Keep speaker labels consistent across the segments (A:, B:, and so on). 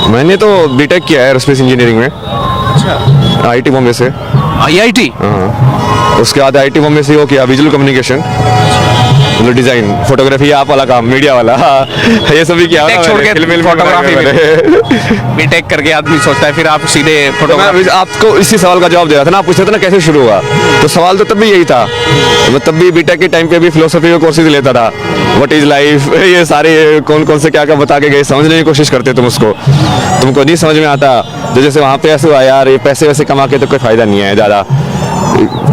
A: मैंने तो बीटेक किया है एरोस्पेस इंजीनियरिंग में।
B: अच्छा,
A: आईटी बॉम्बे से।
B: IIT।
A: हाँ, उसके बाद आईटी बॉम्बे से वो किया विजुअल कम्युनिकेशन, मतलब डिजाइन, फोटोग्राफी, आप वाला काम, मीडिया वाला। ये सभी किया
B: Tech छोड़ के फोटोग्राफी में बीटेक करके आदमी सोचता है फिर आप सीधे
A: तो
B: फोटोग्राफी।
A: मैं आपको इसी सवाल का जवाब दे रहा था ना, आप पूछ रहे थे ना कैसे शुरू हुआ, तो सवाल तो तब भी यही था। तो मैं तब भी बीटेक के टाइम पे भी फिलोसफी के कोर्सेज लेता था, व्हाट इज लाइफ, ये सारे कौन कौन से क्या क्या बता के गए, समझने की कोशिश करते तुम उसको, तुमको नहीं समझ में आता। तो जैसे वहाँ पे ऐसे हुआ यार, ये पैसे वैसे कमा के तो कोई फायदा नहीं है, ज़्यादा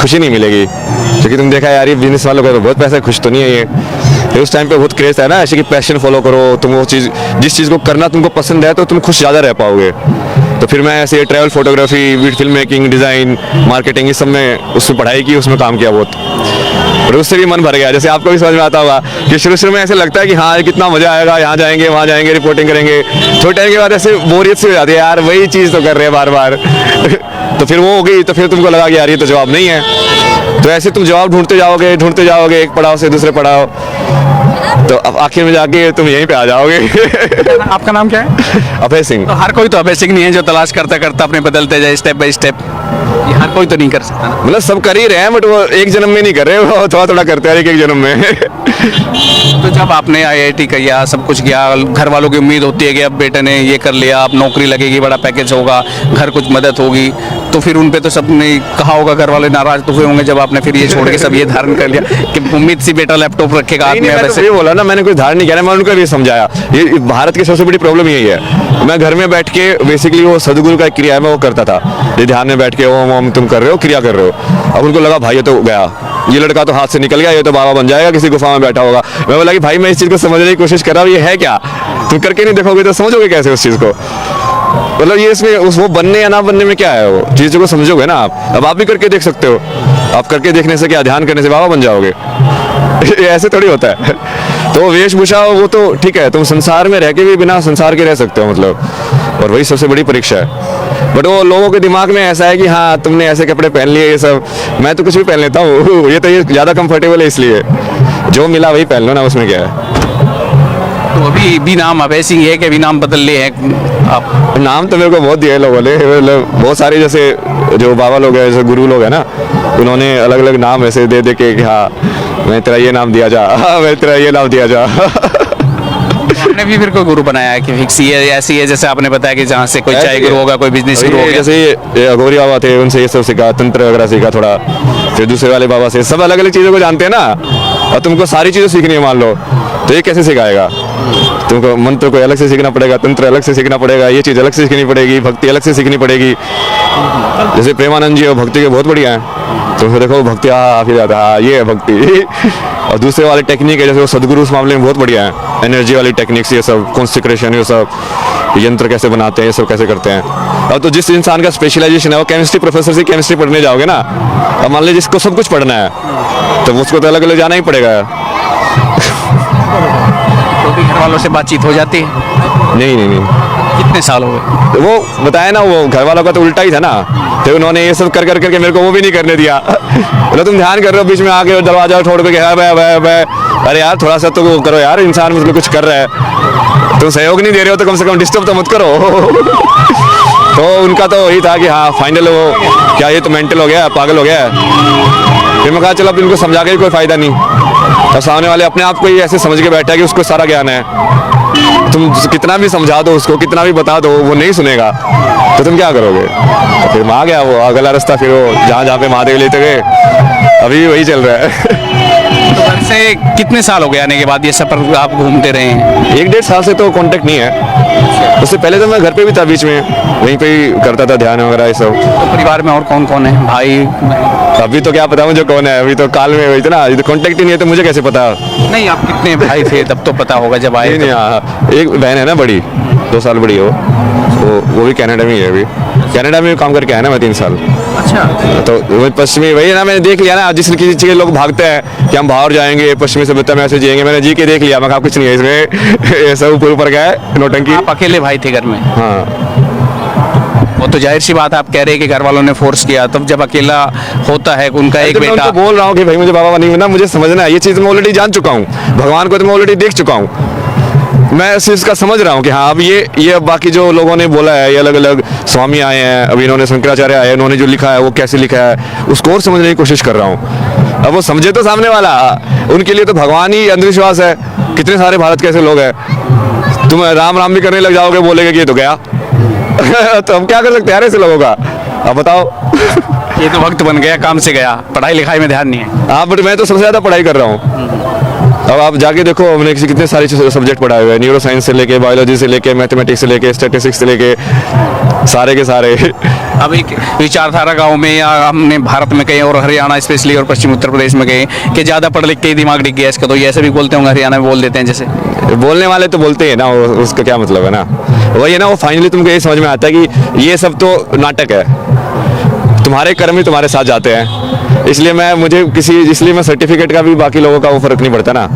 A: खुशी नहीं मिलेगी, क्योंकि तुम देखा यार ये बिजनेस वालों का तो बहुत पैसा है, खुश तो नहीं है ये। उस टाइम पे बहुत क्रेज है ना ऐसे कि पैशन फॉलो करो, तुम वो चीज़ जिस चीज़ को करना तुमको पसंद है तो तुम खुश ज़्यादा रह पाओगे। तो फिर मैं ऐसे travel photography, film making, design, marketing, इस सब में उसमें पढ़ाई की, उसमें काम किया बहुत, और उससे भी मन भर गया। जैसे आपको भी समझ में आता होगा कि शुरू में ऐसे लगता है कि हाँ कितना मजा आएगा, यहाँ जाएंगे वहाँ जाएंगे रिपोर्टिंग करेंगे, थोड़े टाइम के बाद ऐसे बोरियत सी हो जाती है, यार वही चीज़ तो कर रहे हैं बार बार। तो फिर वो हो गई, तो फिर तुमको लगा कि यार ये तो जवाब नहीं है। तो ऐसे तुम जवाब ढूंढते जाओगे एक पड़ाव से दूसरे पड़ाव, तो अब आखिर में जाके तुम यहीं पे आ जाओगे।
B: आपका नाम क्या है?
A: अभय सिंह।
B: तो हर कोई तो अभय सिंह नहीं है जो तलाश करता करता अपने बदलते जाए स्टेप बाय स्टेप, ये हर कोई तो नहीं कर सकता ना।
A: मतलब सब कर ही रहे हैं, बट वो एक जन्म में नहीं कर रहे, वो थोड़ा थोड़ा करते हैं एक जन्म में।
B: तो जब आपने IIT किया, सब कुछ किया, घर वालों की उम्मीद होती है कि अब बेटे ने ये कर लिया, अब नौकरी लगेगी, बड़ा पैकेज होगा, घर कुछ मदद होगी, तो फिर उन पे तो सबने कहा होगा, घर वाले नाराज तो हुए होंगे जब आपने फिर ये छोड़ के सब ये धारण कर लिया कि उम्मीद सी बेटा लैपटॉप रखेगा हाथ में। वैसे
A: ये बोला ना, मैंने कोई धारण नहीं किया, मैं उनको भी समझाया। ये भारत की सबसे बड़ी प्रॉब्लम यही है। मैं घर में बैठ के बेसिकली वो सदगुरु का क्रिया है मैं वो करता था, ये ध्यान में बैठ के ओम तुम कर रहे हो, क्रिया कर रहे हो। अब उनको लगा भाई ये तो गया, ये लड़का तो हाथ से निकल गया, ये तो बाबा बन जाएगा, किसी गुफा में बैठा होगा। मैं बोला कि भाई मैं इस चीज़ को समझने की कोशिश कर रहा हूँ, ये है क्या, तुम करके नहीं देखोगे तो समझोगे कैसे उस चीज़ को। मतलब ये इसमें उस वो बनने या ना बनने में क्या है, वो चीज़ों को समझोगे ना आप। अब आप भी करके देख सकते हो, आप करके देखने से क्या, ध्यान करने से बाबा बन जाओगे। ऐसे थोड़ी होता है। तो वेशभूषा वो तो ठीक है, तुम संसार में रह के भी बिना संसार के रह सकते हो, मतलब, और वही सबसे बड़ी परीक्षा है। बट वो लोगों के दिमाग में ऐसा है कि हाँ तुमने ऐसे कपड़े पहन लिए, ये सब, मैं तो कुछ भी पहन लेता हूँ। ये तो ये ज़्यादा कंफर्टेबल है, इसलिए जो मिला वही पहन लो ना, उसमें क्या है।
B: तो अभी भी नाम अभय सिंह है कि अभी नाम बदल लिए हैं आप?
A: नाम तो मेरे को बहुत दिए लोगों ने, मतलब बहुत सारे जैसे जो बाबा लोग हैं, जैसे गुरु लोग हैं ना, उन्होंने अलग अलग नाम ऐसे दे के कि हाँ मैं तेरा ये नाम दिया जा, मैं तेरा ये नाम दिया जा।
B: आपने भी फिर कोई गुरु बनाया है कि फिक्स ये ऐसी है, जैसे आपने बताया कि जहाँ से कोई चाय गुरु होगा, कोई बिजनेस शुरू हो गया?
A: जैसे ये अघोरी बाबा थे, उनसे ये सब सीखा, तंत्र वगैरह सीखा थोड़ा, फिर दूसरे वाले बाबा से, सब अलग अलग चीज़ों को जानते हैं ना, और तुमको सारी चीज़ें सीखनी है मान लो, तो ये कैसे सिखाएगा? तुमको मंत्र को अलग से सीखना पड़ेगा, तंत्र अलग से सीखना पड़ेगा, ये चीज़ अलग से सीखनी पड़ेगी, भक्ति अलग से सीखनी पड़ेगी। जैसे प्रेमानंद जी भक्ति के बहुत बढ़िया हैं, तो देखो भक्ति फिर आता है, ये है भक्ति। और दूसरे वाले टेक्निक है जैसे वो सदगुरु उस मामले में बहुत बढ़िया है, एनर्जी वाली टेक्निक्स, ये सब कॉन्सेक्रेशन, ये सब यंत्र कैसे बनाते हैं, ये सब कैसे करते हैं। अब तो जिस इंसान का स्पेशलाइजेशन है, वो केमिस्ट्री प्रोफेसर से केमिस्ट्री पढ़ने जाओगे ना, अब मान लीजिए जिसको सब कुछ पढ़ना है तो उसको तो अलग अलग जाना ही पड़ेगा।
B: तो भी घर वालों से बातचीत हो जाती है?
A: नहीं।
B: कितने साल हो गए?
A: वो बताया ना, वो घर वालों का तो उल्टा ही था ना, तो उन्होंने ये सब कर करके मेरे को वो भी नहीं करने दिया। बोला तुम ध्यान कर रहे हो, बीच में आके दरवाजा छोड़ के अरे यार थोड़ा सा तो वो करो यार, इंसान मतलब कुछ कर रहा है, तुम सहयोग नहीं दे रहे हो तो कम से कम डिस्टर्ब तो मत करो। तो उनका तो वही था कि हाँ फाइनल वो क्या ये तो मेंटल हो गया, पागल हो गया। फिर मैं कहा चलो अब इनको समझा के कोई फायदा नहीं, तो सामने वाले अपने आप को ही ऐसे समझ के बैठा है कि उसको सारा ज्ञान है, तुम कितना भी समझा दो उसको, कितना भी बता दो, वो नहीं सुनेगा, तो तुम क्या करोगे? तो फिर मैं आ गया वो अगला रास्ता, फिर वो जहाँ पे महादेव लेते गए, अभी वही चल रहा है।
B: तो घर से कितने साल हो गए आने के बाद ये सफर आप घूमते रहे हैं?
A: 1-1.5 साल से तो कांटेक्ट नहीं है, उससे पहले तो मैं घर पे भी था, बीच में वहीं पे ही करता था ध्यान वगैरह ये सब।
B: तो परिवार में और कौन कौन है, भाई?
A: अभी तो क्या पता मुझे कौन है, अभी तो काल में वही था ना, तो कांटेक्ट ही नहीं है तो मुझे कैसे पता?
B: नहीं, आप कितने भाई थे तब तो पता होगा जब आए?
A: नहीं, हाँ एक बहन है ना बड़ी, 2 साल बड़ी हो, वो भी कनाडा में ही है, अभी कनाडा में काम करके आया ना मैं 3 साल।
B: अच्छा।
A: तो वो पश्चिमी वही है ना, मैंने देख लिया ना, जिस किसी चीज़ लोग भागते हैं कि हम बाहर जाएंगे, पश्चिमी सभ्यता में ऐसे जिएंगे, मैंने जी के देख लिया, मैं कहा कुछ नहीं है इसमें, ये सब ऊपर गया है नौटंकी।
B: आप अकेले भाई थे घर में?
A: हाँ।
B: वो तो जाहिर सी बात आप कह रहे हैं कि घर वालों ने फोर्स किया, तब जब अकेला होता है उनका एक बेटा।
A: मैं बोल रहा हूँ कि भाई मुझे बाबा नहीं बनना, मुझे समझना है, ये चीज़ मैं ऑलरेडी जान चुका हूँ, भगवान को तो मैं ऑलरेडी देख चुका हूँ, मैं इस चीज़ का समझ रहा हूँ कि हाँ अब ये अब बाकी जो लोगों ने बोला है, ये अलग अलग स्वामी आए हैं, अभी इन्होंने शंकराचार्य आए, इन्होंने जो लिखा है वो कैसे लिखा है उसको और समझने की कोशिश कर रहा हूँ। अब वो समझे तो सामने वाला, उनके लिए तो भगवान ही अंधविश्वास है। कितने सारे भारत के ऐसे लोग हैं, तुम राम राम भी करने लग जाओगे, बोलेगे कि ये तो गया। तो हम क्या कर सकते हैं यार ऐसे लोगों का, आप बताओ।
B: ये तो वक्त बन गया, काम से गया, पढ़ाई लिखाई में ध्यान नहीं है।
A: हाँ बट मैं तो सबसे ज़्यादा पढ़ाई कर रहा हूँ। अब आप जाके देखो, हमने कितने सारे सब्जेक्ट पढ़ाए हुए हैं, न्यूरो साइंस से लेके, बायोलॉजी से लेके, मैथमेटिक्स से लेके, स्टैटिस्टिक्स से लेके, सारे के सारे।
B: अब एक विचारधारा गांव में या हमने भारत में कहीं और हरियाणा स्पेशली और पश्चिम उत्तर प्रदेश में गए कि ज़्यादा पढ़ लिख के ही दिमाग डिग गया इसका, तो ये ऐसे भी बोलते होंगे, हरियाणा में बोल देते हैं जैसे।
A: बोलने वाले तो बोलते हैं ना, उसका क्या मतलब है ना, वही है ना, वो फाइनली तुमको ये समझ में आता है कि ये सब तो नाटक है, तुम्हारे कर्म ही तुम्हारे साथ जाते हैं। इसलिए मैं सर्टिफिकेट का भी बाकी लोगों का वो फर्क नहीं पड़ता ना,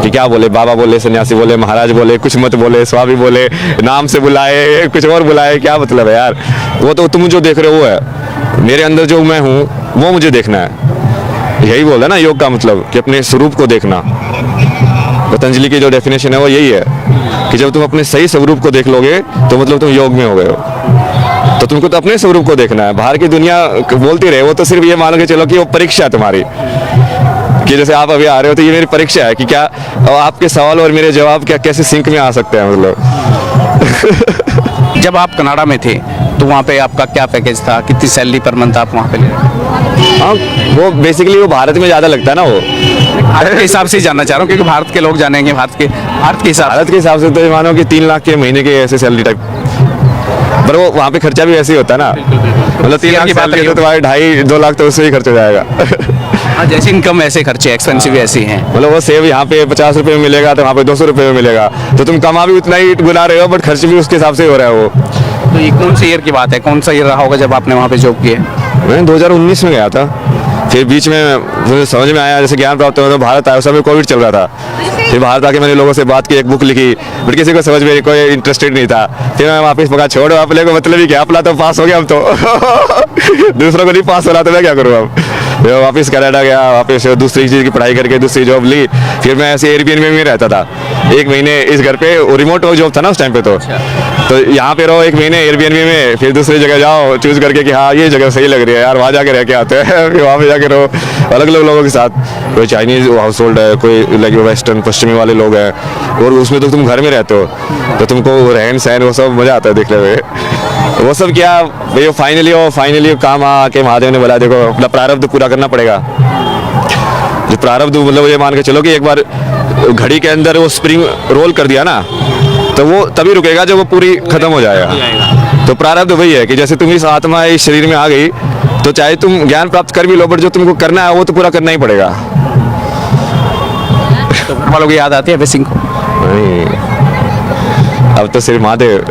A: कि क्या बोले, बाबा बोले, सन्यासी बोले, महाराज बोले, कुछ मत बोले, स्वामी बोले, नाम से बुलाए, कुछ और बुलाए, क्या मतलब है यार। वो तो तुम जो देख रहे हो वो है, मेरे अंदर जो मैं हूँ वो मुझे देखना है। यही बोला ना योग का मतलब, कि अपने स्वरूप को देखना। पतंजलि की जो डेफिनेशन है वो यही है कि जब तुम अपने सही स्वरूप को देख लोगे तो मतलब तुम योग में हो गए हो। तो तुमको तो अपने स्वरूप को देखना है, बाहर की दुनिया बोलती रहे, वो तो सिर्फ ये मान के चलो कि वो परीक्षा है तुम्हारी, कि जैसे आप अभी आ रहे हो तो ये मेरी परीक्षा है कि क्या आपके सवाल और मेरे जवाब क्या कैसे सिंक में आ सकते हैं मतलब।
B: जब आप कनाडा में थे तो वहाँ पे आपका क्या पैकेज था, कितनी सैलरी पर मंथ आप वहाँ पे ले रहे थे?
A: हाँ वो बेसिकली वो भारत में ज़्यादा लगता है ना, वो
B: भारत के हिसाब से ही जानना चाह रहा हूँ, क्योंकि भारत के लोग जानेंगे, भारत के हिसाब
A: से तो मानो कि 3 लाख के महीने के ऐसे सैलरी टाइप, पर वो वहाँ पे खर्चा भी ऐसे ही होता है ना, मतलब 3 लाख की बात करिए तो तुम्हारे 2.5-2 लाख तो उससे ही खर्च हो जाएगा।
B: हाँ, जैसे इनकम ऐसे खर्चे एक्सपेंसिव ऐसे ही हैं।
A: मतलब वो सेव यहाँ पे 50 रुपये में मिलेगा तो वहाँ पे 200 रुपये में मिलेगा, तो तुम कमा भी उतना ही गुना रहे हो, बट खर्च भी उसके हिसाब से हो रहा है वो।
B: तो ये कौन सी ईयर की बात है, कौन सा ईयर रहा होगा जब आपने वहाँ पे जॉब किए?
A: मैं 2019 में गया था, फिर बीच में मुझे समझ में आया, जैसे ज्ञान प्राप्त हुआ तो भारत आया, उस समय कोविड चल रहा था, फिर भारत आके मैंने लोगों से बात की, एक बुक लिखी, बट किसी को समझ में कोई इंटरेस्टेड नहीं था। फिर मैं वापस मगा छोड़ो अपने को, मतलब ही क्या, अपना तो पास हो गया हम तो। दूसरों को नहीं पास हो रहा तो मैं क्या करूँ अब। फिर वापस कनाडा गया, वापस दूसरी चीज़ की पढ़ाई करके दूसरी जॉब ली, फिर मैं ऐसे एयरबीएनबी में रहता था 1 महीने इस घर पे, रिमोट जॉब था ना उस टाइम पे, तो यहाँ पे रहो 1 महीने एयरबीएनबी में, फिर दूसरी जगह जाओ चूज़ करके कि हाँ ये जगह सही लग रही है यार, वहाँ जाके रह के आते हैं। फिर वहाँ पे जाके रहो अलग अलग लोगों के साथ, कोई चाइनीज़ हाउस होल्ड है, कोई लाइक वेस्टर्न पश्चिमी वाले लोग हैं, और उसमें तो तुम घर में रहते हो तो तुमको रहन सहन वो सब मज़ा आता है देखने में। वो सब क्या भाई, फाइनली काम आके महादेव ने बोला देखो अपना प्रारब्ध पूरा करना पड़ेगा। जो प्रारब्ध मतलब ये मान के चलो कि एक बार घड़ी के अंदर वो स्प्रिंग रोल कर दिया ना, तो वो तभी रुकेगा जब वो पूरी खत्म हो जाएगा। तो प्रारब्ध वही है कि जैसे तुम इस आत्मा इस शरीर में आ गई, तो चाहे तुम ज्ञान प्राप्त कर भी लो, बट जो तुमको करना है वो तो पूरा करना ही पड़ेगा।
B: तो घर वालों की याद आती है अभय सिंह को?
A: नहीं, अब तो सिर्फ महादेव।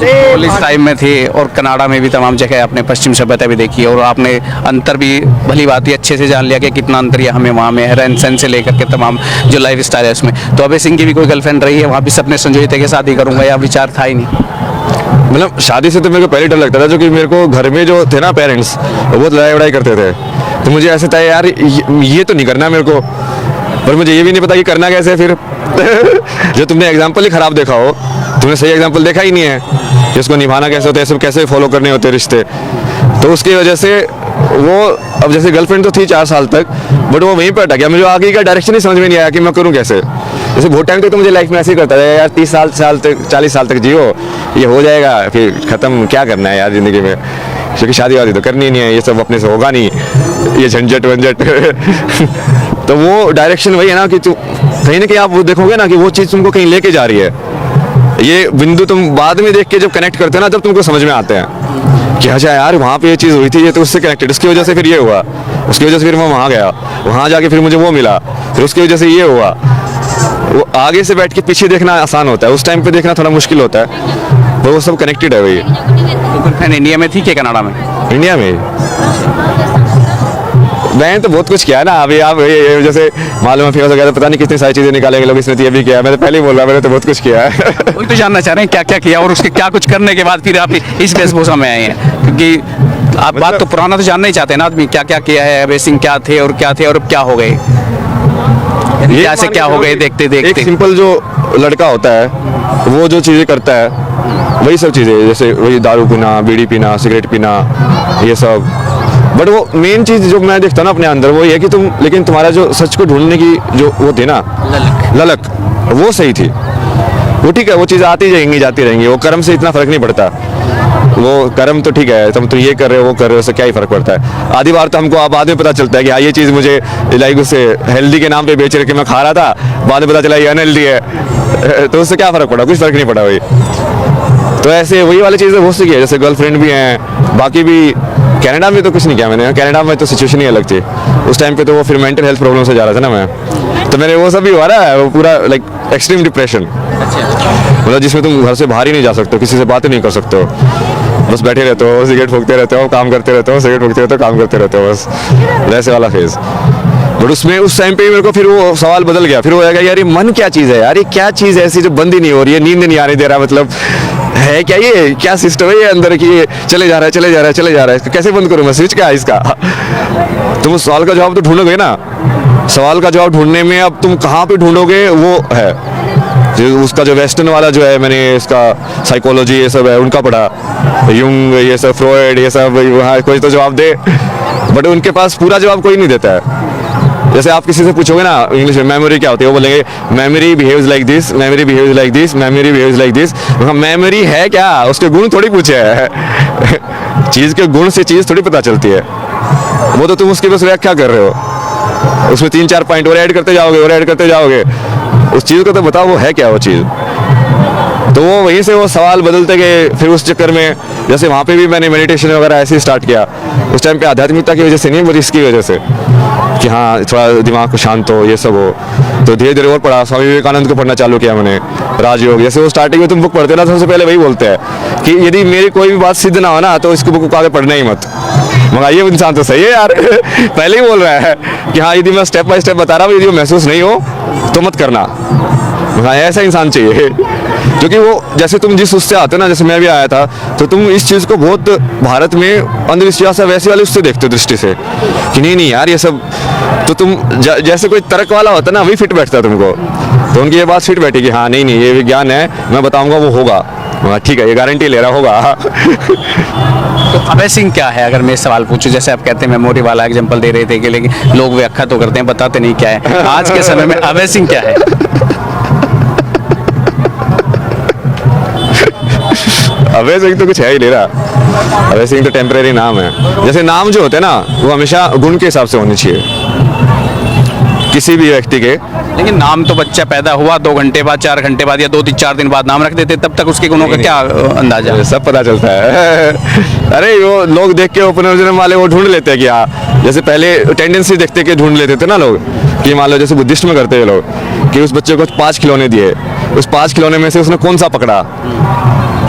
B: पुलिस टाइम में थे और कनाडा में भी तमाम जगह आपने पश्चिम सभ्यता भी देखी, और आपने अंतर भी भली बात ही अच्छे से जान लिया कि कितना अंतर है हमें वहाँ में, रहन सहन से लेकर के तमाम जो लाइफ स्टाइल है उसमें। तो अभय सिंह की भी कोई गर्लफ्रेंड रही है वहाँ भी, सपने संजोए थे कि शादी करूँगा, या विचार था ही नहीं?
A: मतलब शादी से तो मेरे को पहले डर लगता था, क्योंकि मेरे को घर में जो थे ना पेरेंट्स, वो बहुत लड़ाई वड़ाई करते थे, तो मुझे ऐसे था यार ये तो नहीं करना मेरे को, पर मुझे ये भी नहीं पता कि करना कैसे फिर। जो तुमने एग्जाम्पल ही खराब देखा हो, तुमने सही एग्जाम्पल देखा ही नहीं है कि उसको निभाना कैसे होता है, सब कैसे फॉलो करने होते हैं रिश्ते, तो उसकी वजह से वो, अब जैसे गर्लफ्रेंड तो थी 4 साल तक, बट वो वहीं पर अटक गया, मुझे आगे का डायरेक्शन ही समझ में नहीं आया कि मैं करूँ कैसे। जैसे बहुत टाइम तक तो मुझे लाइफ में ऐसे ही करता था यार, 30 साल तक 40 साल तक जियो, ये हो जाएगा, फिर खत्म, क्या करना है यार ज़िंदगी में, क्योंकि शादी वादी तो करनी नहीं है, ये सब अपने से होगा नहीं, ये झंझट वंझट। तो वो डायरेक्शन वही है ना कि तुम कहीं ना कहीं आप वो देखोगे ना कि वो चीज़ तुमको कहीं लेके जा रही है। ये बिंदु तुम बाद में देख के जब कनेक्ट करते हो ना, तब तुमको समझ में आते हैं कि अच्छा यार वहाँ पे ये चीज़ हुई थी, ये तो उससे कनेक्टेड, उसकी वजह से फिर ये हुआ, उसकी वजह से फिर मैं वहाँ गया, वहाँ जाके फिर मुझे वो मिला, फिर उसकी वजह से ये हुआ। वो आगे से बैठ के पीछे देखना आसान होता है, उस टाइम पे देखना थोड़ा मुश्किल होता है, वो सब कनेक्टेड है वही।
B: तो फिर इंडिया में थी कि कनाडा में?
A: इंडिया में मैंने तो बहुत कुछ किया है ना, अभी आप ये जैसे मालूम है फेमस हो गया तो पता नहीं कितनी सारी चीज़ें निकालेंगे लोग, इसने तो ये भी किया, मैं तो पहले ही बोल रहा, मैंने तो बहुत कुछ किया है।
B: वही तो जानना चाह रहे हैं क्या क्या किया, और उसके क्या कुछ करने के बाद फिर आप इस वेशभूषा में आए हैं, क्योंकि आप बात तो पुराना तो जानना ही चाहते हैं ना आदमी, क्या क्या किया है, अभय सिंह क्या थे और क्या अब क्या हो गए। क्या से क्या हो गए देखते
A: एक
B: देखते।
A: सिंपल जो लड़का होता है वो जो चीज़ें करता है वही सब चीज़ें, जैसे वही दारू पीना, बीड़ी पीना, सिगरेट पीना, ये सब। बट वो मेन चीज़ जो मैं देखता हूँ ना अपने अंदर वो ये है कि लेकिन तुम्हारा जो सच को ढूंढने की जो वो थी ना ललक, वो सही थी। वो ठीक है, वो चीज़ आती जाएंगी जाती रहेंगी, वो कर्म से इतना फर्क नहीं पड़ता। वो कर्म तो ठीक है, तुम तो ये कर रहे हो वो कर रहे हो, उससे क्या ही फर्क पड़ता है। आधी बार तो हमको अब बाद में पता चलता है कि हाँ ये चीज़ मुझे लाइक उससे हेल्दी के नाम पे बेच रहे कि मैं खा रहा था, बाद में पता चला ये अनहेल्दी है, तो उससे क्या फ़र्क पड़ा, कुछ फ़र्क नहीं पड़ा भाई। तो ऐसे वही वाली चीज़ें बहुत सी की है, जैसे गर्लफ्रेंड भी हैं, बाकी भी। कनाडा में तो कुछ नहीं किया मैंने, कनाडा में तो सिचुएशन ही अलग थी उस टाइम पे, तो वो फिर मेंटल हेल्थ प्रॉब्लम से जा रहा था ना मैं, तो मेरे वो सब भी हुआ रहा है, वो पूरा लाइक एक्सट्रीम डिप्रेशन, मतलब जिसमें तुम घर से बाहर ही नहीं जा सकते हो, किसी से बातें नहीं कर सकते हो, बस बैठे रहते हो, सिगरेट फूकते रहते हो, काम करते रहते हो, सिगरेट फूकते रहते हो, काम करते रहते हो, बस वैसे वाला फेज। बट उसमें उस टाइम पे मेरे को फिर वो सवाल बदल गया, फिर वो आएगा यार ये मन क्या चीज़ है यार, ये क्या चीज़ है ऐसी जो बंद ही नहीं हो रही है, नींद नहीं आने दे रहा, मतलब है क्या, ये क्या सिस्टम है ये अंदर की, ये चले जा रहा है चले जा रहा है चले जा रहा है, इसको कैसे बंद करूँ मैं, स्विच क्या है इसका। तुम उस सवाल का जवाब तो ढूंढोगे ना, सवाल का जवाब ढूंढने में अब तुम कहाँ पे ढूंढोगे वो है जो उसका जो वेस्टर्न वाला जो है, मैंने इसका साइकोलॉजी ये सब है उनका पढ़ा, यूंग ये सब, फ्रॉयड ये सब, वहाँ कोई तो जवाब दे, बट उनके पास पूरा जवाब कोई नहीं देता है। जैसे आप किसी से पूछोगे ना इंग्लिश में मेमोरी क्या होती है, वो बोलेंगे memory behaves like this, memory behaves like this, memory behaves like this. Memory है क्या, उसके गुण थोड़ी पूछे है चीज़ के गुण से चीज़ थोड़ी पता चलती है, वो तो तुम उसकी बस व्याख्या कर रहे हो, उसमें 3-4 पॉइंट और ऐड करते जाओगे और ऐड करते जाओगे, उस चीज़ को तो बताओ वो है क्या वो चीज़। तो वो वहीं से वो सवाल बदलते गए, फिर उस चक्कर में जैसे वहाँ पे भी मैंने मेडिटेशन वगैरह ऐसे ही स्टार्ट किया, उस टाइम पे आध्यात्मिकता की वजह से नहीं, बट इसकी वजह से कि हाँ थोड़ा दिमाग को शांत हो, ये सब हो। तो धीरे धीरे और पढ़ा, स्वामी विवेकानंद को पढ़ना चालू किया मैंने, राजयोग। जैसे वो स्टार्टिंग में तुम बुक पढ़ते ना, सबसे पहले वही बोलते हैं कि यदि मेरी कोई भी बात सिद्ध ना हो ना तो इसको बुक को आगे पढ़ना ही मत। मगर ये इंसान तो सही है यार पहले ही बोल रहा है कि हाँ यदि मैं स्टेप बाय स्टेप बता रहा हूँ, यदि वो महसूस नहीं हो तो मत करना। हाँ ऐसा इंसान चाहिए, क्योंकि वो जैसे तुम जिस उससे आते हो ना, जैसे मैं भी आया था, तो तुम इस चीज़ को बहुत भारत में अंधविश्वास है वैसे वाले उससे देखते हो दृष्टि से कि नहीं नहीं यार ये सब, तो तुम जैसे कोई तर्क वाला होता है ना, वही फिट बैठता है तुमको, तो उनकी ये बात फिट बैठी कि हाँ नहीं नहीं ये विज्ञान है, मैं बताऊंगा वो होगा, ठीक है ये गारंटी ले रहा होगा
B: तो अभय सिंह क्या है, अगर मैं सवाल पूछूं, जैसे आप कहते हैं मेमोरी वाला एग्जांपल दे रहे थे कि लेकिन लोग व्याख्या तो करते हैं, बताते नहीं क्या है, आज के समय में अभय सिंह क्या है?
A: अभय सिंह तो कुछ है ही नहीं रहा, अभय सिंह तो टेम्परेरी नाम है। जैसे नाम जो होते हैं ना वो हमेशा गुण के हिसाब से होने चाहिए किसी भी व्यक्ति के।
B: लेकिन नाम तो बच्चा पैदा हुआ 2 घंटे बाद, 4 घंटे बाद या 2-4 दिन बाद नाम रख देते, तब तक उसके गुणों का क्या अंदाजा?
A: सब पता चलता है अरे वो लोग देख के पुनर्जन्म वाले वो ढूंढ लेते हैं कि हाँ, जैसे पहले टेंडेंसी देखते कि ढूंढ लेते थे ना लोग कि मान लो जैसे बुद्धिस्ट में करते हैं लोग कि उस बच्चे को 5 खिलौने दिए, उस 5 खिलौने में से उसने कौन सा पकड़ा,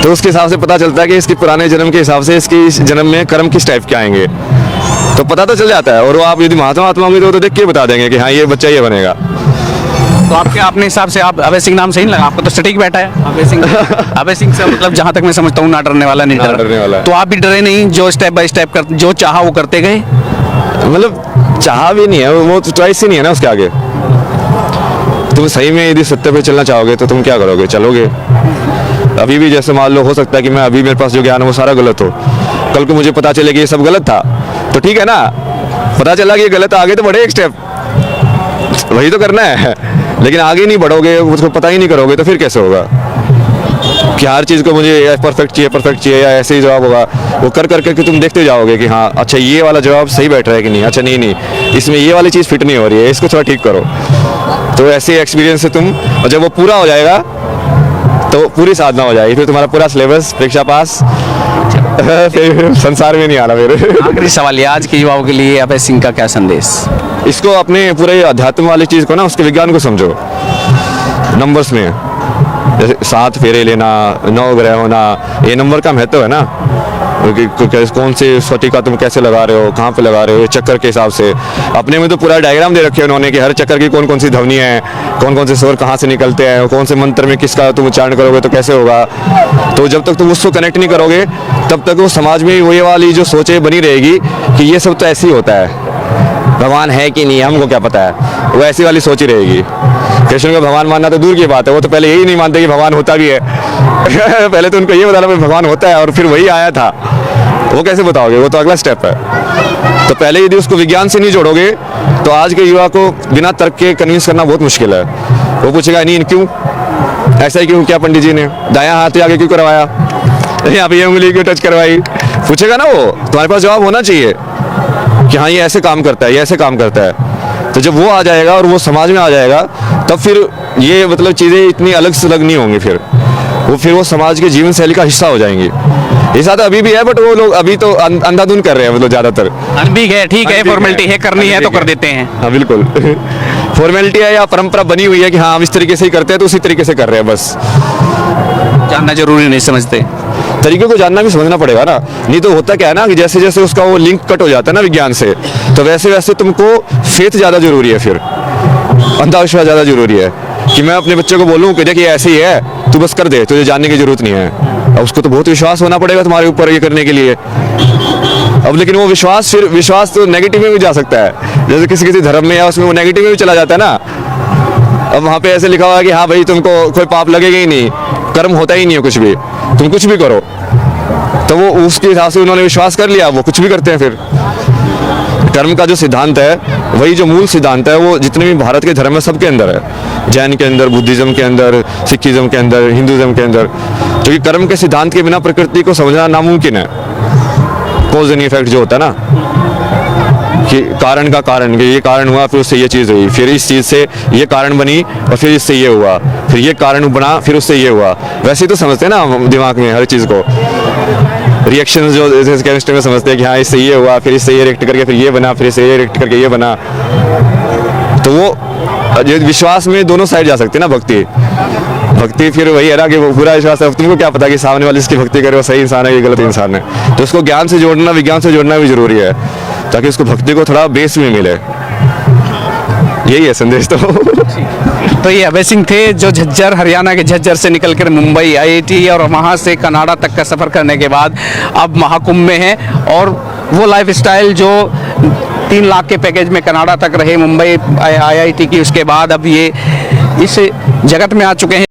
A: तो उसके हिसाब से पता चलता है कि इसके पुराने जन्म के हिसाब से इसकी इस जन्म में कर्म किस टाइप के आएंगे, तो पता तो चल जाता है। और वो आप यदि महात्मा होंगे तो देख के बता देंगे कि हाँ ये बच्चा ये बनेगा।
B: तो आपके अपने हिसाब से आप अभय सिंह नाम सही नहीं लगा आपको? तो सटीक बैठा है अभय सिंह। अभय सिंह से मतलब जहाँ तक मैं समझता हूँ ना डरने वाला, नहीं
A: डरने वाला।
B: तो आप भी डरे नहीं, जो स्टेप बाय स्टेप कर जो चाहा वो करते गए?
A: मतलब चाह भी नहीं है, वो चॉइस ही नहीं है ना उसके आगे। तुम सही में यदि सत्य पे चलना चाहोगे तो तुम क्या करोगे, चलोगे। अभी भी जैसे मान लो हो सकता है कि मैं अभी मेरे पास जो ज्ञान है वो सारा गलत हो, कल को मुझे पता चले कि ये सब गलत था, तो ठीक है ना, पता चला कि ये गलत, आगे तो बढ़े एक स्टेप, वही तो करना है। लेकिन आगे नहीं बढ़ोगे, उसको पता ही नहीं करोगे तो फिर कैसे होगा कि हर चीज़ को मुझे परफेक्ट चाहिए या ऐसे ही जवाब होगा। वो कर करके तुम देखते जाओगे कि हाँ अच्छा ये वाला जवाब सही बैठ रहा है कि नहीं, अच्छा नहीं इसमें ये वाली चीज़ फिट नहीं हो रही है, इसको थोड़ा ठीक करो। तो ऐसे एक्सपीरियंस से तुम, और जब वो पूरा हो जाएगा तो पूरी साधना हो जाएगी, फिर तुम्हारा पूरा सिलेबस परीक्षा पास फिर संसार में नहीं आना। मेरे
B: आखिरी सवाल ये, आज के युवाओं के लिए अभय सिंह का क्या संदेश?
A: इसको अपने पूरे अध्यात्म वाली चीज़ को ना, उसके विज्ञान को समझो नंबर्स में, जैसे 7 फेरे लेना, 9 ग्रह होना, ये नंबर का महत्व है ना, कौन से स्फटिका तुम कैसे लगा रहे हो, कहाँ पे लगा रहे हो, ये चक्कर के हिसाब से। अपने में तो पूरा डायग्राम दे रखे हैं उन्होंने कि हर चक्कर की कौन कौन सी ध्वनियाँ हैं, कौन कौन से स्वर कहाँ से निकलते हैं, कौन से मंत्र में किसका तुम उच्चारण करोगे तो कैसे होगा। तो जब तक तुम उसको कनेक्ट नहीं करोगे तब तक वो समाज में वो ये वाली जो सोचें बनी रहेगी कि ये सब तो ऐसे ही होता है, भगवान है कि नहीं हमको क्या पता है, वो ऐसी वाली सोच ही रहेगी। कृष्ण को भगवान मानना तो दूर की बात है, वो तो पहले यही नहीं मानते कि भगवान होता भी है पहले तो उनको ये बताना कि भगवान होता है और फिर वही आया था, वो कैसे बताओगे, वो तो अगला स्टेप है। तो पहले यदि उसको विज्ञान से नहीं जोड़ोगे तो आज के युवा को बिना तर्क के कन्विंस करना बहुत मुश्किल है। वो पूछेगा नहीं क्यों ऐसा ही क्यों, क्या पंडित जी ने दायां हाथ आगे क्यों करवाया, यहाँ पे ये उंगली क्यों टच करवाई, पूछेगा ना। वो तुम्हारे पास जवाब होना चाहिए कि हाँ ये ऐसे काम करता है, ये ऐसे काम करता है। तो जब वो आ जाएगा और वो समाज में आ जाएगा तब फिर ये मतलब चीज़ें इतनी अलग से अलग नहीं होंगी, फिर वो समाज के जीवन शैली का हिस्सा हो जाएंगी। ऐसा तो अभी भी है बट वो लोग अभी तो अंधाधुन कर रहे हैं, मतलब ज़्यादातर
B: अनबीग है, ठीक है, फॉर्मेलिटी है, करनी है तो कर देते हैं।
A: हाँ बिल्कुल फॉर्मेलिटी है या परंपरा बनी हुई है कि हाँ हम इस तरीके से ही करते हैं तो उसी तरीके से कर रहे हैं बस।
B: जानना जरूरी नहीं समझते,
A: तरीके को जानना भी समझना पड़ेगा ना, नहीं तो होता क्या है ना कि जैसे जैसे उसका वो लिंक कट हो जाता है ना विज्ञान से, तो वैसे वैसे तुमको फेथ ज़्यादा जरूरी है, फिर अंधविश्वास ज़्यादा जरूरी है कि मैं अपने बच्चे को बोलूँ कि देखिए ऐसे ही है तू बस कर दे, तुझे जानने की जरूरत नहीं है। अब उसको तो बहुत विश्वास होना पड़ेगा तुम्हारे ऊपर ये करने के लिए। अब लेकिन वो विश्वास तो नेगेटिव में भी जा सकता है, जैसे किसी किसी धर्म में या उसमें वो नेगेटिव में भी चला जाता है ना। अब वहाँ पे ऐसे लिखा हुआ है कि हाँ भाई तुमको कोई पाप लगेगा ही नहीं, कर्म होता ही नहीं है कुछ भी, तुम कुछ भी करो, तो वो उसके हिसाब से उन्होंने विश्वास कर लिया, वो कुछ भी करते हैं। फिर कर्म का जो सिद्धांत है, वही जो मूल सिद्धांत है, वो जितने भी भारत के धर्म है सबके अंदर है, जैन के अंदर, बुद्धिज्म के अंदर, सिखिज्म के अंदर, हिंदुज्म के अंदर। क्योंकि कर्म के सिद्धांत के बिना प्रकृति को समझना नामुमकिन है। कॉज एंड इफेक्ट जो होता है ना, कि कारण का कारण, कि ये कारण हुआ फिर उससे ये चीज़ हुई, फिर इस चीज़ से ये कारण बनी और फिर इससे ये हुआ, फिर ये कारण बना फिर उससे ये हुआ, वैसे ही तो समझते हैं ना हम दिमाग में हर चीज़ को। रिएक्शन जो जैसे केमिस्ट्री में समझते हैं कि हाँ इससे ये हुआ, फिर इससे ये रिएक्ट करके फिर ये बना, फिर इससे ये रिएक्ट करके ये बना। तो वो विश्वास में दोनों साइड जा सकते हैं ना। भक्ति फिर वही है ना कि वो पूरा विश्वास है, तुमको क्या पता कि सामने वाले इसकी भक्ति करे वो सही इंसान है कि गलत इंसान है। तो उसको ज्ञान से जोड़ना, विज्ञान से जोड़ना भी जरूरी है ताकि उसको भक्ति को थोड़ा बेस में मिले। यही है संदेश तो
B: ये अभय सिंह थे जो झज्जर, हरियाणा के झज्जर से निकलकर मुंबई IIT और वहाँ से कनाडा तक का सफ़र करने के बाद अब महाकुंभ में हैं। और वो लाइफस्टाइल जो 3 लाख के पैकेज में कनाडा तक रहे मुंबई IIT की, उसके बाद अब ये इस जगत में आ चुके हैं।